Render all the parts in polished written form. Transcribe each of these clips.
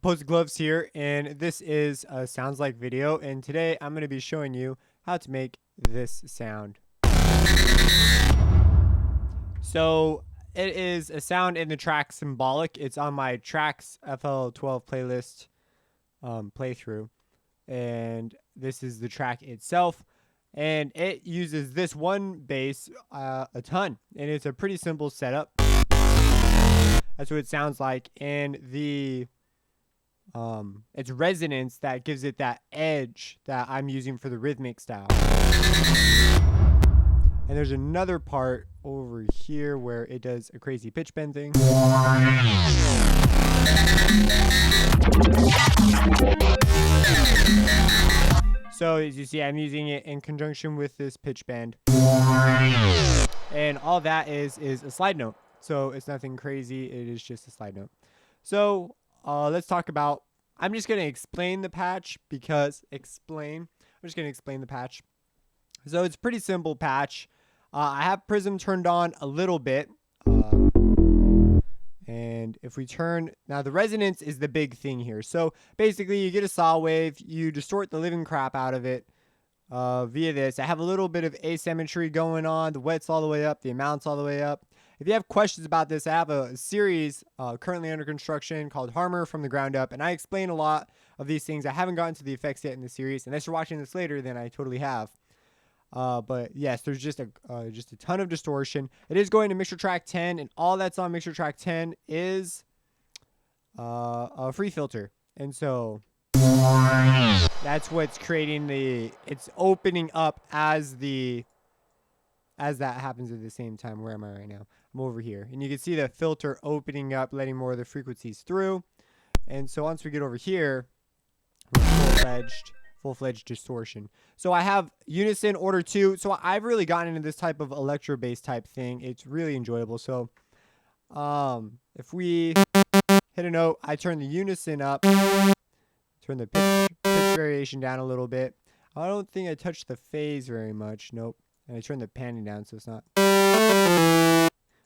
Opposed Gloves here, and this is a Sounds Like video, and today I'm going to be showing you how to make this sound. So it is a sound in the track Symbolic. It's on my Tracks FL12 playlist playthrough, and this is the track itself, and it uses this one bass a ton, and it's a pretty simple setup. That's what it sounds like, and it's resonance that gives it that edge that I'm using for the rhythmic style. And there's another part over here where it does a crazy pitch bend thing. So as you see, I'm using it in conjunction with this pitch bend. And all that is a slide note. So it's nothing crazy. It is just a slide note. So let's talk about, I'm just going to explain the patch because I'm just going to explain the patch. So it's a pretty simple patch. I have Prism turned on a little bit. And if we turn, now the resonance is the big thing here. So basically you get a saw wave, you distort the living crap out of it via this. I have a little bit of asymmetry going on. The wet's all the way up, the amount's all the way up. If you have questions about this, I have a series currently under construction called Harmonic from the ground up, and I explain a lot of these things. I haven't gotten to the effects yet in the series. Unless you're watching this later, then I totally have. But yes, there's just a ton of distortion. It is going to mixer track 10, and all that's on mixer track 10 is a free filter, and so that's what's creating it's opening up as that happens at the same time. Where am I right now? I'm over here, and you can see the filter opening up, letting more of the frequencies through. And so once we get over here, we're full-fledged distortion. So I have Unison Order 2. So I've really gotten into this type of electro bass type thing. It's really enjoyable. So if we hit a note, I turn the Unison up, turn the pitch variation down a little bit. I don't think I touched the phase very much. Nope. And I turn the panning down so it's not.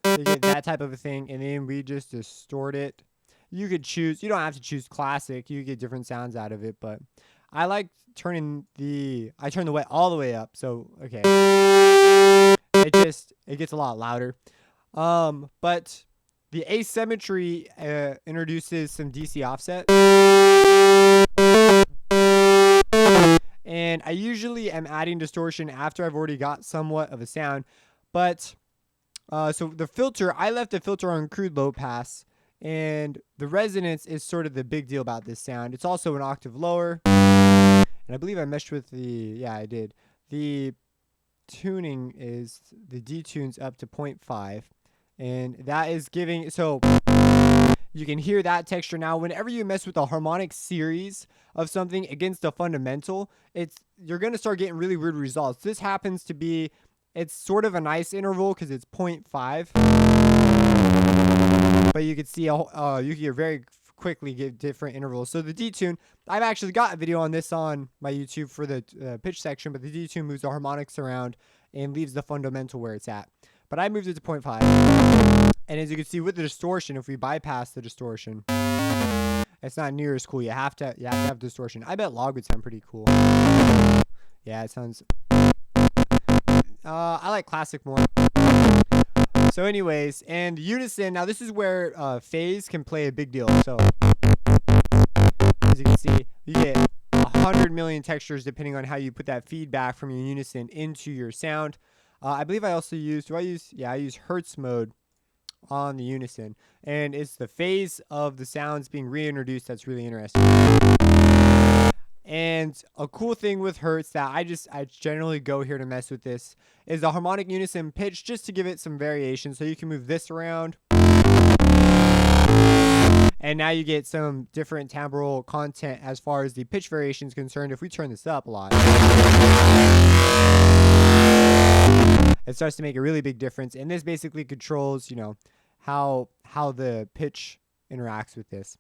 So you get that type of a thing, and then we just distort it. You could choose, you don't have to choose classic. You get different sounds out of it, but I like turning I turn the wet all the way up. So, okay. It gets a lot louder. But the asymmetry introduces some DC offset. And I usually am adding distortion after I've already got somewhat of a sound. But, so the filter, I left the filter on crude low pass. And the resonance is sort of the big deal about this sound. It's also an octave lower. And I believe I meshed with yeah, I did. The tuning is, the detune's up to 0.5. And that is giving, so you can hear that texture. Now, whenever you mess with a harmonic series of something against a fundamental, you're going to start getting really weird results. This happens to be, it's sort of a nice interval because it's 0.5. But you can see, you can very quickly get different intervals. So the detune, I've actually got a video on this on my YouTube for the pitch section, but the detune moves the harmonics around and leaves the fundamental where it's at. But I moved it to 0.5. And as you can see with the distortion, if we bypass the distortion, it's not near as cool. You have to have distortion. I bet log would sound pretty cool. Yeah, it sounds, I like classic more. So anyways, and Unison, now this is where phase can play a big deal. So as you can see, you get 100 million textures depending on how you put that feedback from your Unison into your sound. I believe I also use, I use Hertz mode on the Unison, and it's the phase of the sounds being reintroduced that's really interesting. And a cool thing with Hertz that I generally go here to mess with this is the harmonic unison pitch, just to give it some variation. So you can move this around, and now you get some different timbral content as far as the pitch variation is concerned. If we turn this up a lot, it starts to make a really big difference. And this basically controls, how the pitch interacts with this.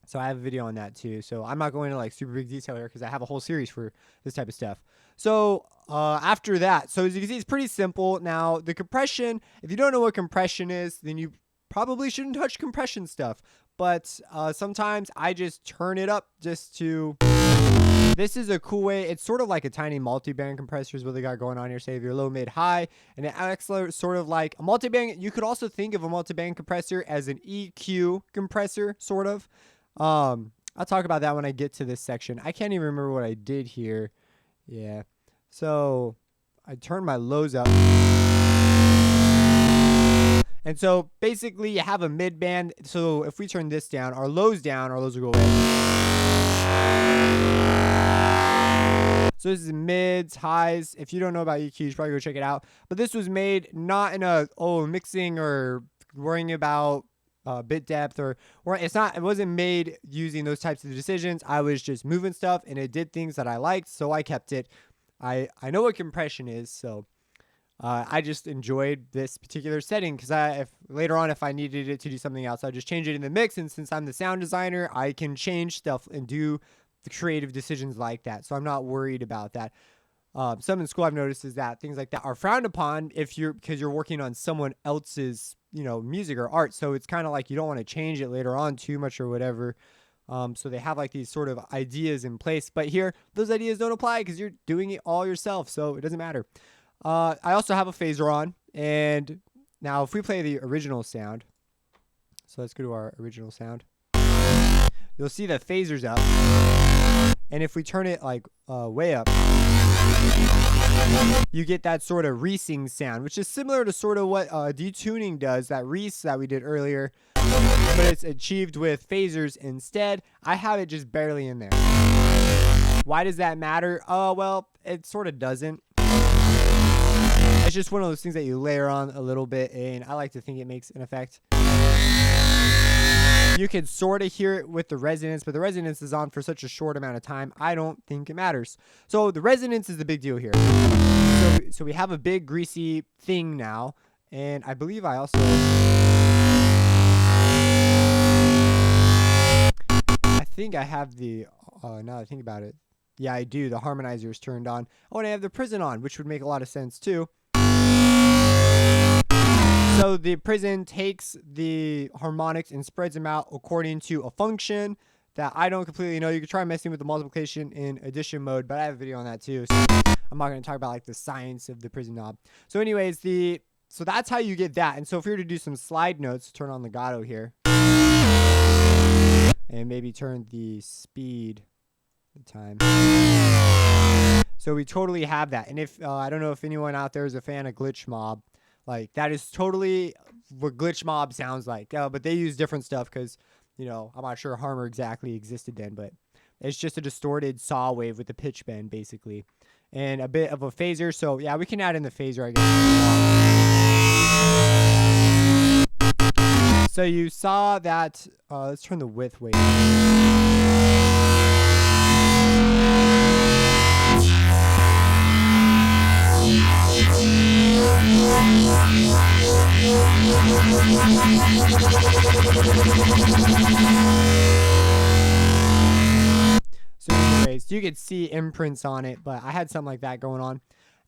So I have a video on that too. So I'm not going into like super big detail here because I have a whole series for this type of stuff. So after that, so as you can see, it's pretty simple. Now the compression, if you don't know what compression is, then you probably shouldn't touch compression stuff. but sometimes I just turn it up just to... This is a cool way. It's sort of like a tiny multi-band compressor is what they got going on here. Say if you're low, mid, high, and it acts sort of like a multi-band. You could also think of a multi-band compressor as an EQ compressor, sort of. I'll talk about that when I get to this section. I can't even remember what I did here. Yeah. So I turned my lows up. And so basically you have a mid band. So if we turn this down, our lows will go away. So this is mids, highs. If you don't know about EQ, you should probably go check it out. But this was made not in a, mixing or worrying about bit depth or it wasn't made using those types of decisions. I was just moving stuff and it did things that I liked. So I kept it. I know what compression is. So I just enjoyed this particular setting because if later on, if I needed it to do something else, I'd just change it in the mix. And since I'm the sound designer, I can change stuff and do the creative decisions like that. So I'm not worried about that. Some in school I've noticed is that things like that are frowned upon because you're working on someone else's, music or art. So it's kind of like you don't want to change it later on too much or whatever. So they have like these sort of ideas in place, but here those ideas don't apply because you're doing it all yourself. So it doesn't matter. I also have a phaser on, and now if we play the original sound, so let's go to our original sound. You'll see the phaser's up, and if we turn it like way up, you get that sort of reesing sound, which is similar to sort of what detuning does, that reese that we did earlier, but it's achieved with phasers instead. I have it just barely in there. Why does that matter? Well, it sort of doesn't. It's just one of those things that you layer on a little bit, and I like to think it makes an effect. You can sort of hear it with the resonance, but the resonance is on for such a short amount of time, I don't think it matters. So the resonance is the big deal here. So we have a big greasy thing now, and I believe I also... I think I have the... now that I think about it. Yeah, I do. The harmonizer is turned on. Oh, and I have the prison on, which would make a lot of sense too. So the prison takes the harmonics and spreads them out according to a function that I don't completely know. You can try messing with the multiplication in addition mode, but I have a video on that too. So I'm not going to talk about like the science of the prison knob. So anyways, so that's how you get that. And so if we were to do some slide notes, turn on legato here. And maybe turn the speed, the time. So we totally have that. And if I don't know if anyone out there is a fan of glitch mob. Like, that is totally what glitch mob sounds like. But they use different stuff because, I'm not sure Harmor exactly existed then. But it's just a distorted saw wave with a pitch bend, basically. And a bit of a phaser. So, yeah, we can add in the phaser, I guess. So you saw that. Let's turn the width way down. So anyways, you could see imprints on it, but I had something like that going on.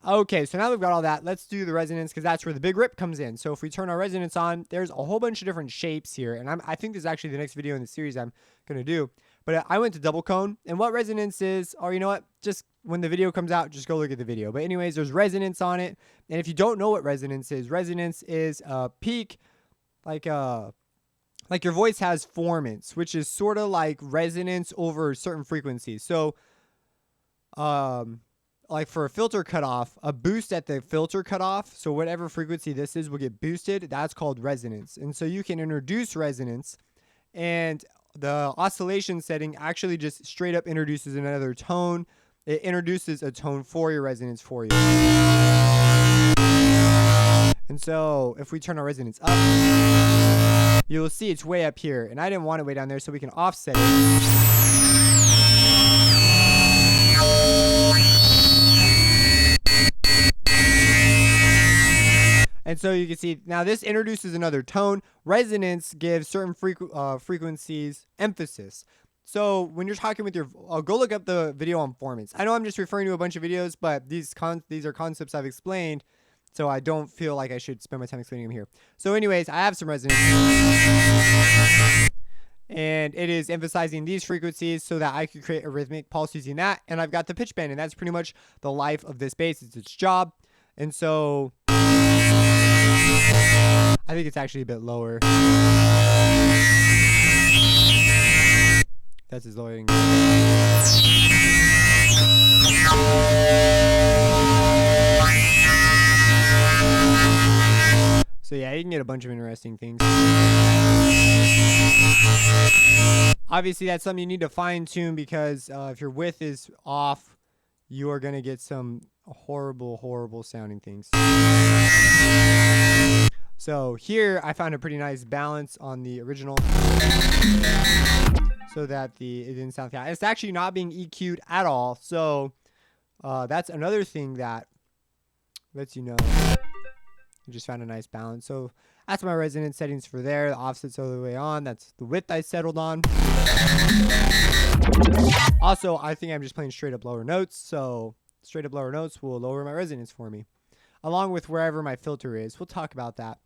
Okay, so now we've got all that. Let's do the resonance because that's where the big rip comes in. So if we turn our resonance on, there's a whole bunch of different shapes here. And I think this is actually the next video in the series I'm going to do. But I went to double cone. And what resonance is, or you know what? Just when the video comes out, just go look at the video. But anyways, there's resonance on it. And if you don't know what resonance is a peak, like your voice has formants, which is sort of like resonance over certain frequencies. So, like for a filter cutoff, a boost at the filter cutoff, so whatever frequency this is will get boosted. That's called resonance. And so you can introduce resonance, and the oscillation setting actually just straight up introduces another tone. It introduces a tone for your resonance for you. And so if we turn our resonance up, you'll see it's way up here. And I didn't want it way down there, so we can offset it. And so you can see now this introduces another tone. Resonance gives certain frequencies emphasis. So when you're talking with your, go look up the video on formants. I know I'm just referring to a bunch of videos, but these are concepts I've explained, so I don't feel like I should spend my time explaining them here. So anyways, I have some resonance. And it is emphasizing these frequencies so that I could create a rhythmic pulse using that. And I've got the pitch bend, and that's pretty much the life of this bass. It's its job. And so I think it's actually a bit lower. That's as low as I can go. So yeah, you can get a bunch of interesting things. Obviously, that's something you need to fine tune, because if your width is off, you are going to get some horrible sounding things. So here I found a pretty nice balance on the original, so that it didn't sound flat. It's actually not being EQ'd at all. So that's another thing that lets you know I just found a nice balance. So that's my resonance settings for there. The offset's all the way on. That's the width I settled on. Also, I think I'm just playing straight up lower notes. So straight up lower notes will lower my resonance for me, along with wherever my filter is. We'll talk about that.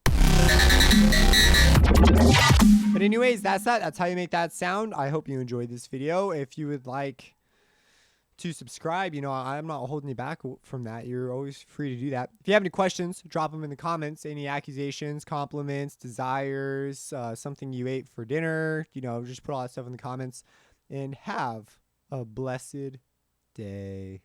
But anyways, that's that. That's how you make that sound. I hope you enjoyed this video. If you would like to subscribe, I'm not holding you back from that. You're always free to do that. If you have any questions, drop them in the comments. Any accusations, compliments, desires, something you ate for dinner, just put all that stuff in the comments. And have a blessed day.